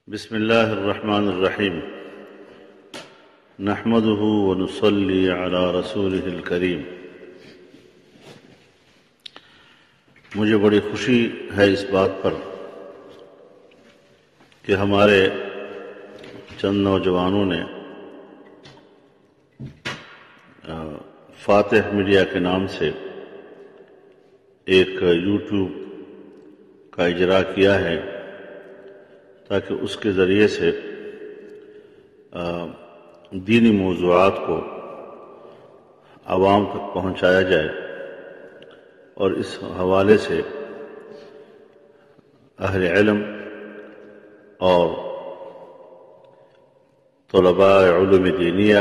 بسم اللہ الرحمن الرحیم نحمده ونصلی علی رسولہ الکریم۔ مجھے بڑی خوشی ہے اس بات پر کہ ہمارے چند نوجوانوں نے فاتح میڈیا کے نام سے ایک یوٹیوب کا اجرا کیا ہے تاکہ اس کے ذریعے سے دینی موضوعات کو عوام تک پہنچایا جائے، اور اس حوالے سے اہل علم اور طلباء علوم دینیہ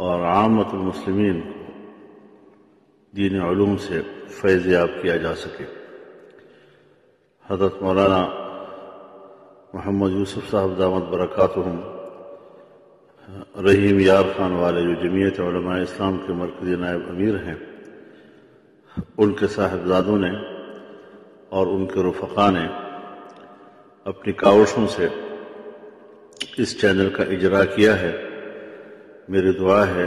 اور عامۃ المسلمین دینی علوم سے فیض یاب کیا جا سکے۔ حضرت مولانا محمد یوسف صاحب دامت برکاتہم رحیم یار خان والے، جو جمعیت علماء اسلام کے مرکزی نائب امیر ہیں، ان کے صاحبزادوں نے اور ان کے رفقا نے اپنی کاوشوں سے اس چینل کا اجرا کیا ہے۔ میری دعا ہے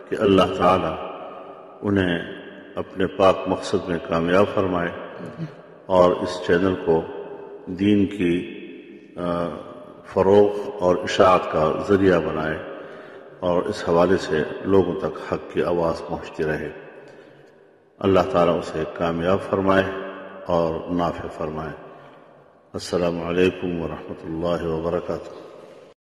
کہ اللہ تعالی انہیں اپنے پاک مقصد میں کامیاب فرمائے اور اس چینل کو دین کی فروغ اور اشاعت کا ذریعہ بنائے، اور اس حوالے سے لوگوں تک حق کی آواز پہنچتی رہے۔ اللہ تعالیٰ اسے کامیاب فرمائے اور نافع فرمائے۔ السلام علیکم ورحمۃ اللہ وبرکاتہ۔